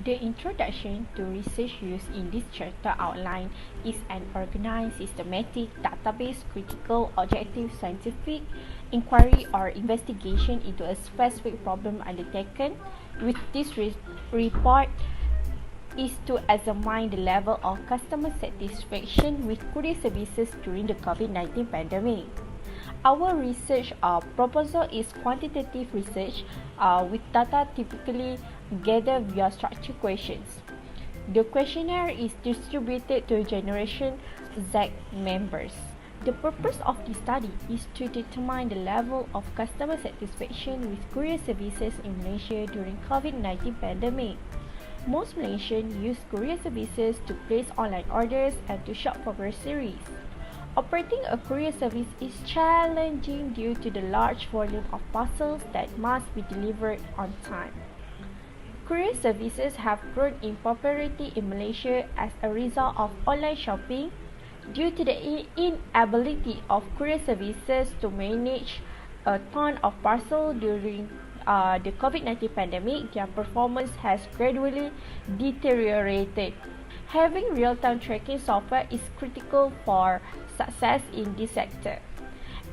The introduction to research used in this chapter outline is an organized, systematic, database, critical, objective, scientific inquiry or investigation into a specific problem undertaken. With this report is to examine the level of customer satisfaction with courier services during the COVID-19 pandemic. Our research proposal is quantitative research with data typically gathered via structured questions. The questionnaire is distributed to Generation Z members. The purpose of this study is to determine the level of customer satisfaction with courier services in Malaysia during COVID-19 pandemic. Most Malaysians use courier services to place online orders and to shop for groceries. Operating a courier service is challenging due to the large volume of parcels that must be delivered on time. Courier services have grown in popularity in Malaysia as a result of online shopping. Due to the inability of courier services to manage a ton of parcels during the COVID-19 pandemic, their performance has gradually deteriorated. Having real-time tracking software is critical for success in this sector.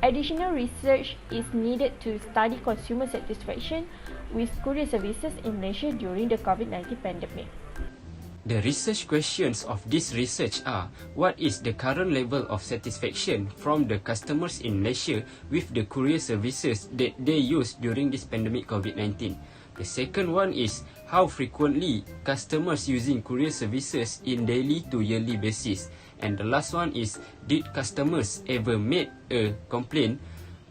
Additional research is needed to study consumer satisfaction with courier services in Malaysia during the COVID-19 pandemic. The research questions of this research are: what is the current level of satisfaction from the customers in Malaysia with the courier services that they use during this pandemic COVID-19? The second one is: how frequently customers using courier services in daily to yearly basis? And the last one is: did customers ever made a complaint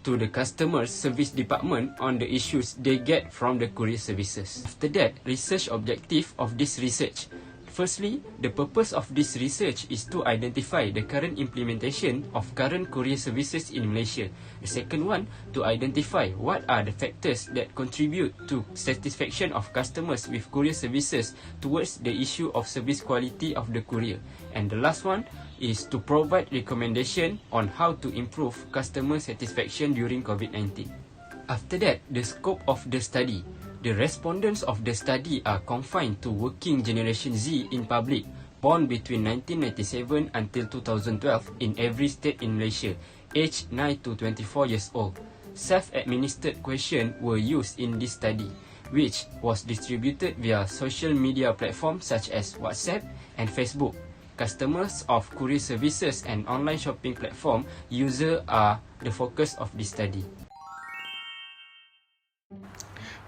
to the customer service department on the issues they get from the courier services? After that, research objective of this research. Firstly, the purpose of this research is to identify the current implementation of current courier services in Malaysia. The second one, to identify what are the factors that contribute to satisfaction of customers with courier services towards the issue of service quality of the courier. And the last one is to provide recommendation on how to improve customer satisfaction during COVID-19. After that, the scope of the study. The respondents of the study are confined to working generation Z in public, born between 1997 until 2012 in every state in Malaysia, aged 9 to 24 years old. Self-administered questions were used in this study, which was distributed via social media platforms such as WhatsApp and Facebook. Customers of courier services and online shopping platform users are the focus of this study.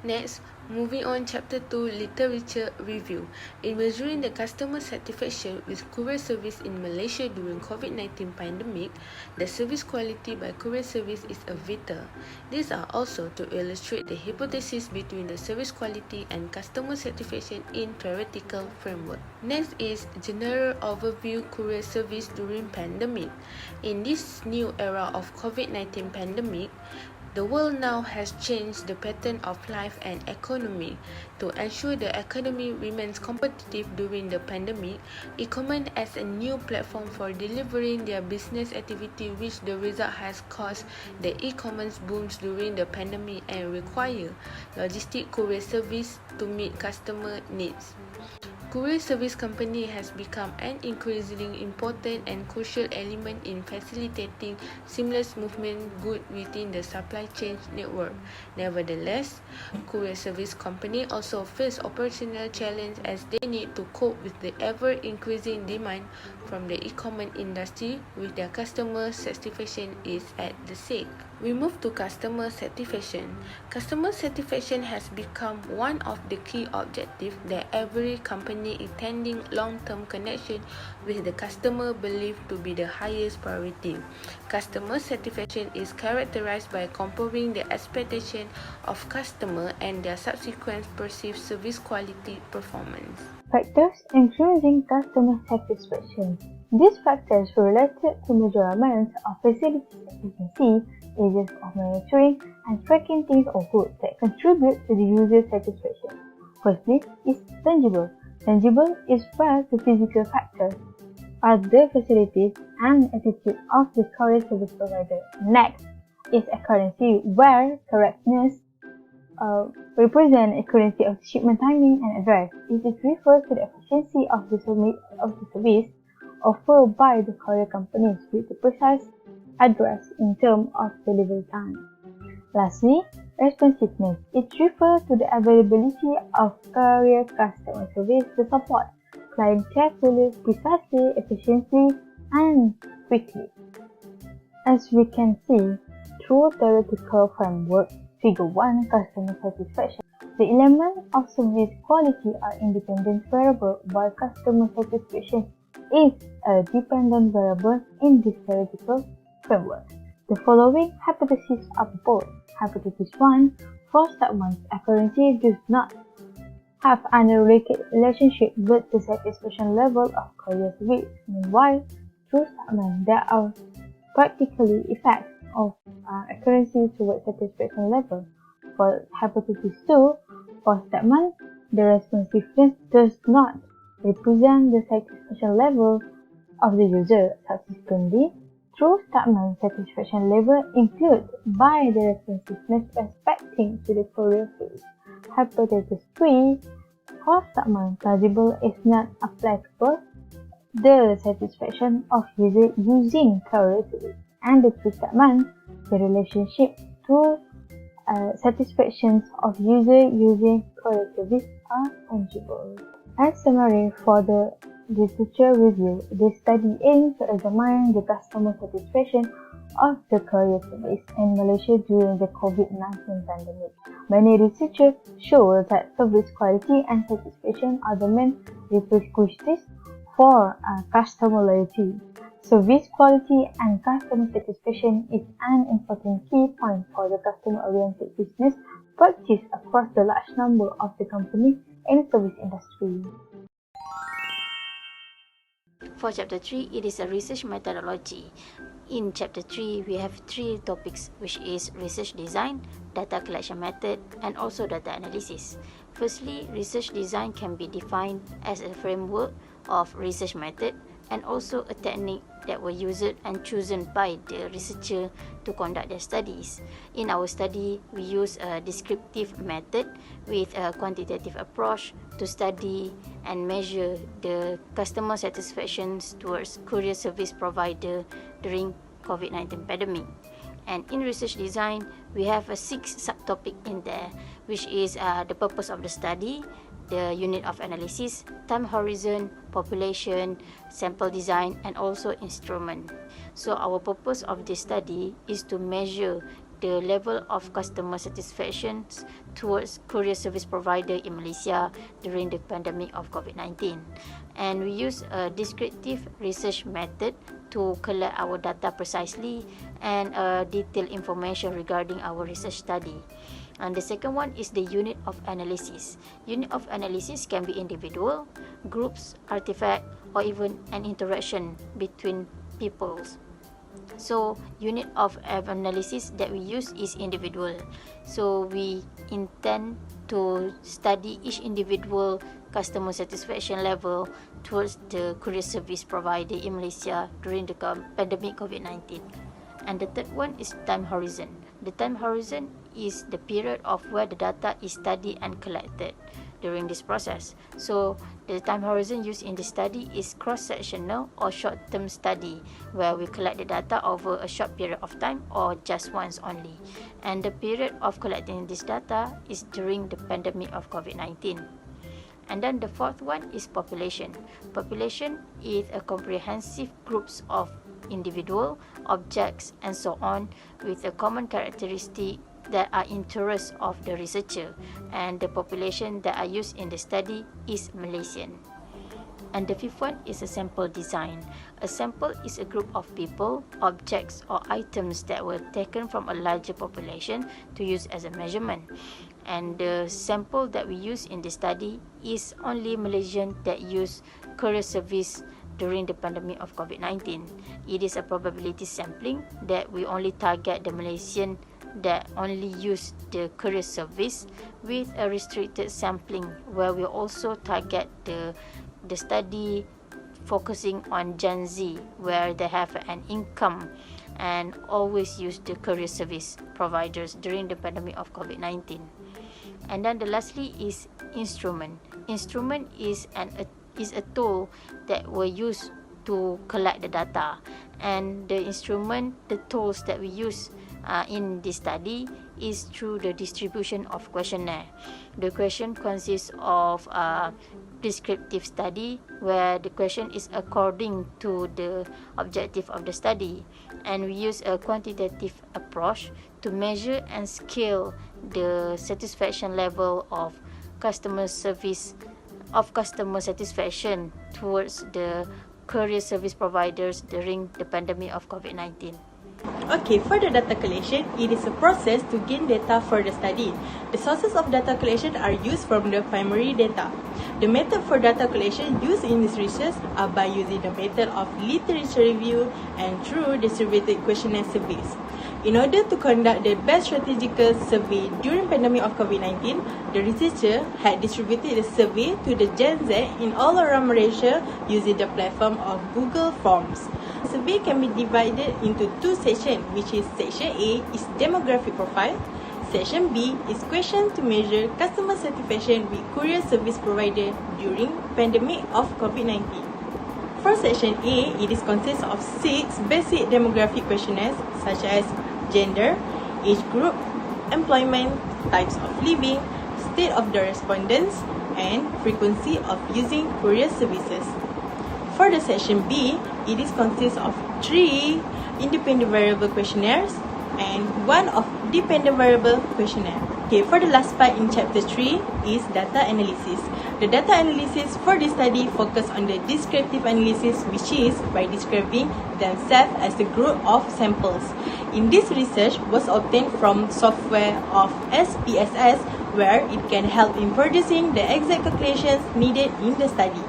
Next, moving on chapter 2, literature review. In measuring the customer satisfaction with courier service in Malaysia during COVID-19 pandemic, the service quality by courier service is a vital. These are also to illustrate the hypothesis between the service quality and customer satisfaction in theoretical framework. Next is general overview courier service during pandemic. In this new era of COVID-19 pandemic, the world now has changed the pattern of life and economy. To ensure the economy remains competitive during the pandemic, e-commerce as a new platform for delivering their business activity, which the result has caused the e-commerce booms during the pandemic and require logistic courier service to meet customer needs. Courier service company has become an increasingly important and crucial element in facilitating seamless movement goods within the supply chain network. Nevertheless, courier service company also face operational challenges as they need to cope with the ever-increasing demand from the e-commerce industry, with their customer satisfaction is at the stake. We move to customer satisfaction. Customer satisfaction has become one of the key objectives that every company intending long-term connection with the customer believe to be the highest priority. Customer satisfaction is characterized by comparing the expectation of customer and their subsequent perceived service quality performance. Factors influencing customer satisfaction. These factors related to measurements of facility efficiency, ages of monitoring, and tracking things or goods that contribute to the user satisfaction. Firstly is tangible. Tangible is referred to physical factors, other facilities, and attitude of the courier service provider. Next is accuracy, where correctness represent accuracy of shipment timing and address. It refers to the efficiency of the service offered by the courier companies with the precise address in terms of delivery time. Lastly, responsiveness. It refers to the availability of courier customer service to support client care fully, precisely, efficiently, and quickly. As we can see through theoretical framework, Figure 1, Customer Satisfaction, the elements of service quality are independent variables while customer satisfaction is a dependent variable in this theoretical framework. The following hypotheses are proposed. Hypothesis 1, for statements, accuracy does not have any relationship with the satisfaction level of courier service. Meanwhile, through statements, there are practically effects of accuracy towards satisfaction level. For hypothesis 2, for statement, the responsiveness does not represent the satisfaction level of the user. Subsequently, true statement satisfaction level includes by the responsiveness respecting to the courier service. Hypothesis 3, for statement plausible is not applicable the satisfaction of user using courier service, and the true statement, the relationship to satisfactions of user using courier service are tangible. As summary for the literature review, this study aims to examine the customer satisfaction of the courier service in Malaysia during the COVID-19 pandemic. Many researchers show that service quality and satisfaction are the main prerequisites for customer loyalty. Service quality and customer satisfaction is an important key point for the customer-oriented business practice across the large number of the companies in the service industry. For Chapter 3, it is a research methodology. In Chapter 3, we have 3 topics, which is research design, data collection method, and also data analysis. Firstly, research design can be defined as a framework of research method and also a technique that were used and chosen by the researcher to conduct their studies. In our study, we use a descriptive method with a quantitative approach to study and measure the customer satisfaction towards courier service provider during COVID-19 pandemic. And in research design, we have a 6 subtopic in there, which is the purpose of the study, the unit of analysis, time horizon, population, sample design, and also instrument. So our purpose of this study is to measure the level of customer satisfaction towards courier service provider in Malaysia during the pandemic of COVID-19. And we use a descriptive research method to collect our data precisely and detailed information regarding our research study. And the second one is the unit of analysis. Unit of analysis can be individual, groups, artifact, or even an interaction between peoples. So unit of analysis that we use is individual. So we intend to study each individual customer satisfaction level towards the courier service provider in Malaysia during the pandemic COVID-19. And the third one is time horizon. The time horizon is the period of where the data is studied and collected during this process. So the time horizon used in the study is cross-sectional or short-term study, where we collect the data over a short period of time or just once only. And the period of collecting this data is during the pandemic of COVID-19. And then the fourth one is population. Population is a comprehensive groups of individual, objects, and so on with a common characteristic that are interest of the researcher, and the population that are used in the study is Malaysian. And the fifth one is a sample design. A sample is a group of people, objects, or items that were taken from a larger population to use as a measurement. And the sample that we use in the study is only Malaysian that use courier service during the pandemic of COVID-19. It is a probability sampling that we only target the Malaysian that only use the courier service, with a restricted sampling where we also target the study focusing on Gen Z, where they have an income and always use the courier service providers during the pandemic of COVID-19. And then the lastly is instrument. Instrument is a tool that we use to collect the data, and the instrument, the tools that we use in this study is through the distribution of questionnaire. The question consists of descriptive study, where the question is according to the objective of the study, and we use a quantitative approach to measure and scale the satisfaction level of customer satisfaction towards the courier service providers during the pandemic of COVID-19. Okay, for the data collection, it is a process to gain data for the study. The sources of data collection are used from the primary data. The method for data collection used in this research are by using the method of literature review and through distributed questionnaire surveys. In order to conduct the best strategical survey during pandemic of COVID-19, the researcher had distributed the survey to the Gen Z in all around Malaysia using the platform of Google Forms. The survey can be divided into two sections, which is Section A is demographic profile, Section B is question to measure customer satisfaction with courier service provider during pandemic of COVID-19. For Section A, it is consists of 6 basic demographic questionnaires such as gender, age group, employment, types of living, state of the respondents, and frequency of using courier services. For the Section B, it is consists of 3 independent variable questionnaires and 1 of dependent variable questionnaire. Okay, for the last part in chapter 3 is data analysis. The data analysis for this study focus on the descriptive analysis, which is by describing themselves as a group of samples. In this research was obtained from software of SPSS, where it can help in producing the exact calculations needed in the study.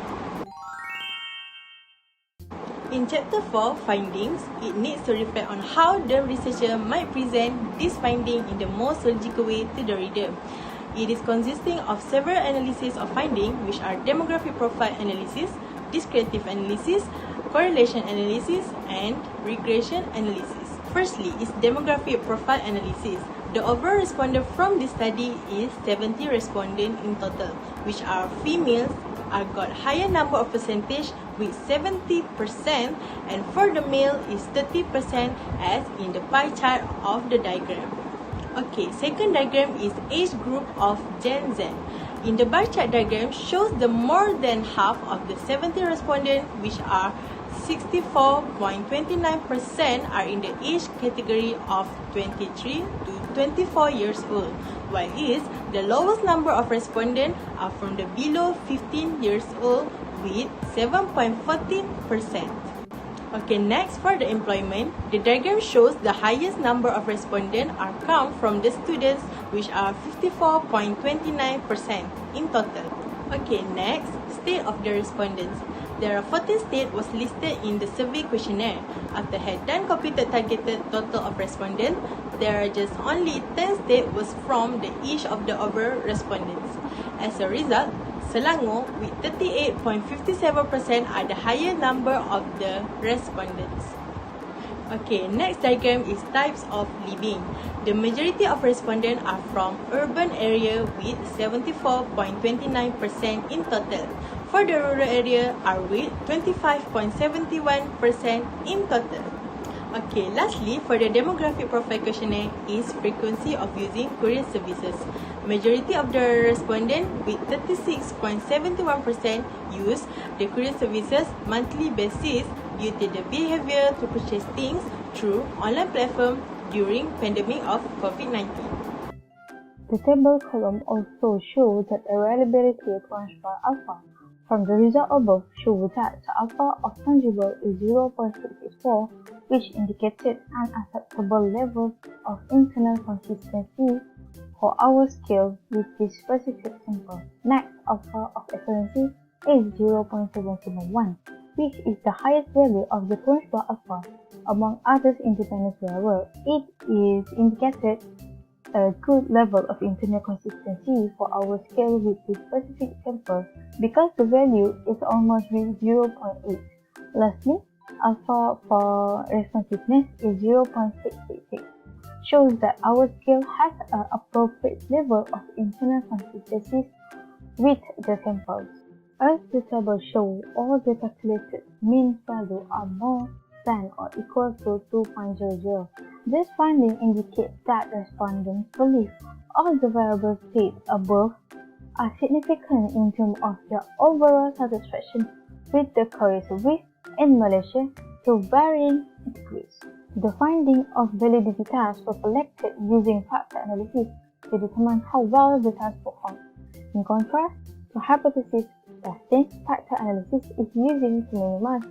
In chapter 4, findings, it needs to reflect on how the researcher might present this finding in the most logical way to the reader. It is consisting of several analyses of finding, which are demographic profile analysis, descriptive analysis, correlation analysis, and regression analysis. Firstly is demographic profile analysis. The overall respondent from this study is 70 respondents in total, which are females, are got higher number of percentage with 70%, and for the male is 30% as in the pie chart of the diagram. Okay, second diagram is age group of Gen Z. In the bar chart diagram shows the more than half of the 70 respondents, which are 64.29% are in the age category of 23 to 24 years old, while the lowest number of respondents are from the below 15 years old with 7.14%. Okay, next for the employment, the diagram shows the highest number of respondents are come from the students, which are 54.29% in total. Okay, next, state of the respondents. There are 14 states was listed in the survey questionnaire. After had done computed targeted total of respondents, there are just only 10 states was from the each of the overall respondents. As a result, Selangor with 38.57% are the higher number of the respondents. Okay, next diagram is types of living. The majority of respondents are from urban area with 74.29% in total. For the rural area are with 25.71% in total. Okay, lastly, for the demographic profile questionnaire is frequency of using courier services. Majority of the respondents with 36.71% use the courier services monthly basis due to the behavior to purchase things through online platform during pandemic of COVID-19. The table column also shows that the reliability transfer alpha from the result above shows that the alpha of tangible is 0.684, which indicated unacceptable levels of internal consistency for our scale with this specific sample. Next, alpha of accuracy is 0.771, which is the highest value of the transfer alpha among other independent variables. It is indicated a good level of internal consistency for our scale with this specific sample because the value is almost with 0.8. Lastly, alpha for responsiveness is 0.666, shows that our scale has an appropriate level of internal consistency with the samples. As the table shows, all data collected mean values are more than or equal to 2.00. This finding indicates that respondents believe all the variables stated above are significant in terms of their overall satisfaction with the courier service in Malaysia to varying degrees. The finding of validity tasks were collected using factor analysis to determine how well the task performed. In contrast to hypothesis testing, factor analysis is using to minimize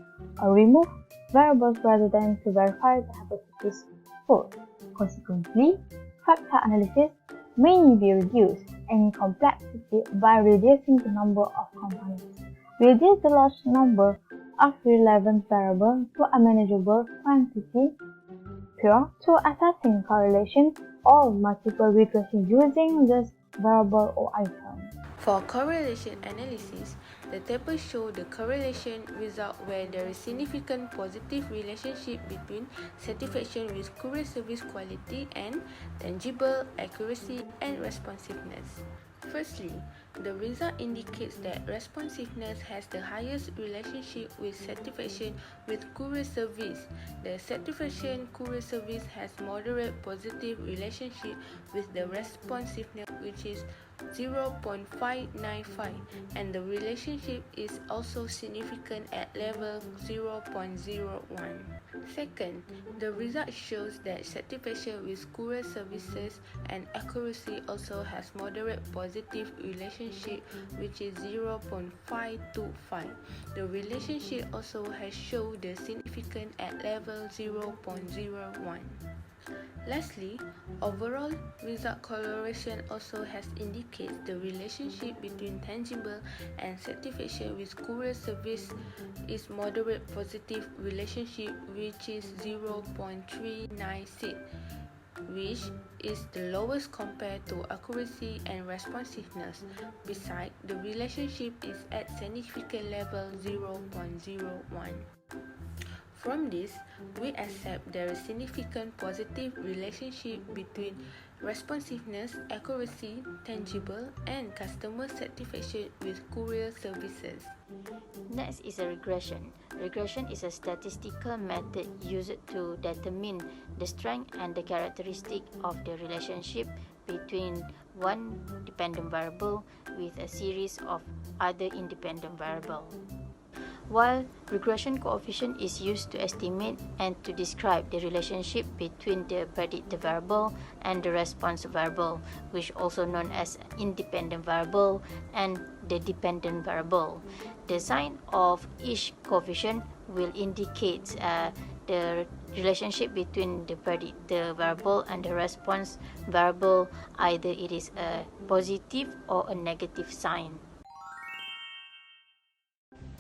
or remove variables rather than to verify the hypothesis score. Consequently, factor analysis may be reduced in complexity by reducing the number of components. Reduce the large number of relevant variables to a manageable quantity prior to assessing correlation or multiple regression using this variable or item. For correlation analysis, the table shows the correlation result where there is significant positive relationship between satisfaction with courier service quality and tangible accuracy and responsiveness. Firstly, the result indicates that responsiveness has the highest relationship with satisfaction with courier service. The satisfaction courier service has moderate positive relationship with the responsiveness, which is 0.595, and the relationship is also significant at level 0.01. Second, the result shows that satisfaction with courier services and accuracy also has moderate positive relationship, which is 0.525. The relationship also has shown the significant at level 0.01. Lastly, overall result correlation also has indicated the relationship between tangible and satisfaction with courier service is moderate positive relationship, which is 0.396, which is the lowest compared to accuracy and responsiveness. Besides, the relationship is at significant level 0.01. From this, we accept there is significant positive relationship between responsiveness, accuracy, tangible, and customer satisfaction with courier services. Next is a regression. Regression is a statistical method used to determine the strength and the characteristic of the relationship between one dependent variable with a series of other independent variables. While regression coefficient is used to estimate and to describe the relationship between the predictor variable and the response variable, which also known as independent variable and the dependent variable. The sign of each coefficient will indicate the relationship between the predictor variable and the response variable, either it is a positive or a negative sign.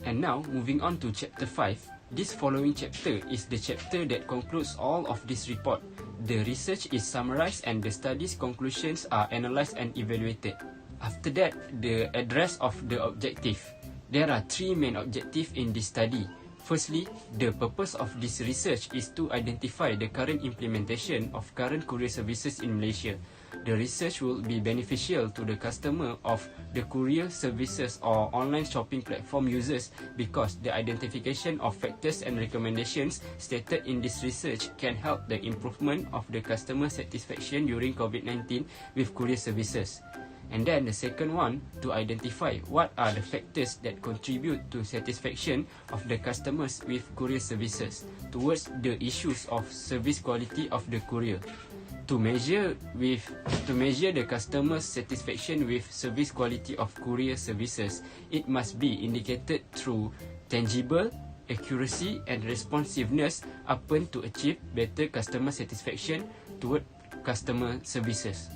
And now, moving on to chapter 5. This following chapter is the chapter that concludes all of this report. The research is summarized and the study's conclusions are analyzed and evaluated. After that, the address of the objective. There are three main objectives in this study. Firstly, the purpose of this research is to identify the current implementation of current courier services in Malaysia. The research will be beneficial to the customer of the courier services or online shopping platform users because the identification of factors and recommendations stated in this research can help the improvement of the customer satisfaction during COVID-19 with courier services. And then the second one, to identify what are the factors that contribute to satisfaction of the customers with courier services towards the issues of service quality of the courier. To measure the customer's satisfaction with service quality of courier services, it must be indicated through tangible, accuracy and responsiveness upon to achieve better customer satisfaction toward customer services.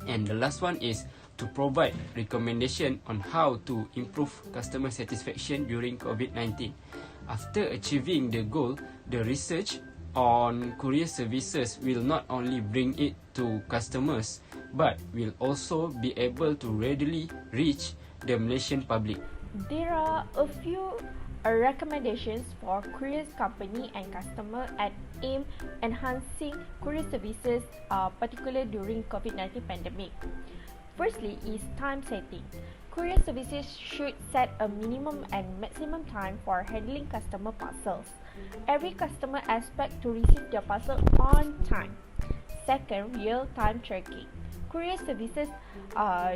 And the last one is to provide recommendation on how to improve customer satisfaction during COVID-19. After achieving the goal, the research on courier services will not only bring it to customers but will also be able to readily reach the Malaysian public. There are a few recommendations for courier company and customer and aim enhancing courier services, particularly during COVID-19 pandemic. Firstly is time setting. Courier services should set a minimum and maximum time for handling customer parcels. Every customer expects to receive their parcel on time. Second, real-time tracking. Courier services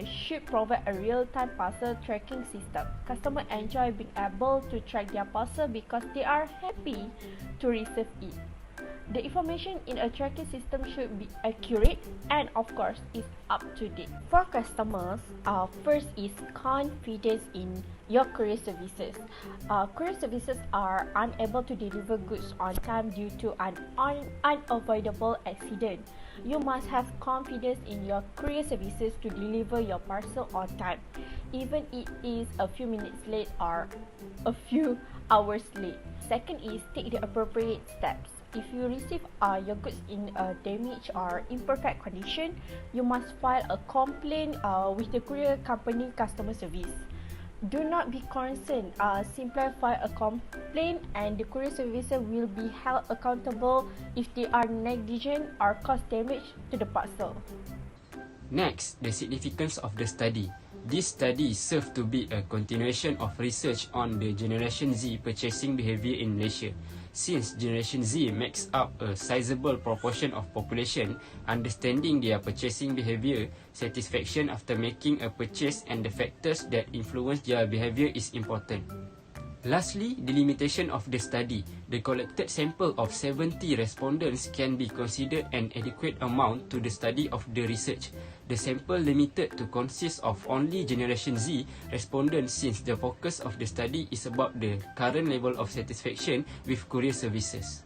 should provide a real-time parcel tracking system. Customers enjoy being able to track their parcel because they are happy to receive it. The information in a tracking system should be accurate and of course is up to date. For customers, first is confidence in your courier services. Courier services are unable to deliver goods on time due to an unavoidable accident. You must have confidence in your courier services to deliver your parcel on time, even if it is a few minutes late or a few hours late. Second is take the appropriate steps. If you receive your goods in a damaged or imperfect condition, you must file a complaint with the courier company customer service. Do not be concerned. Simply file a complaint and the courier service will be held accountable if they are negligent or cause damage to the parcel. Next, the significance of the study. This study serves to be a continuation of research on the Generation Z purchasing behaviour in Malaysia. Since Generation Z makes up a sizable proportion of population, understanding their purchasing behaviour, satisfaction after making a purchase and the factors that influence their behaviour is important. Lastly, the limitation of the study. The collected sample of 70 respondents can be considered an adequate amount to the study of the research. The sample limited to consist of only Generation Z respondents since the focus of the study is about the current level of satisfaction with courier services.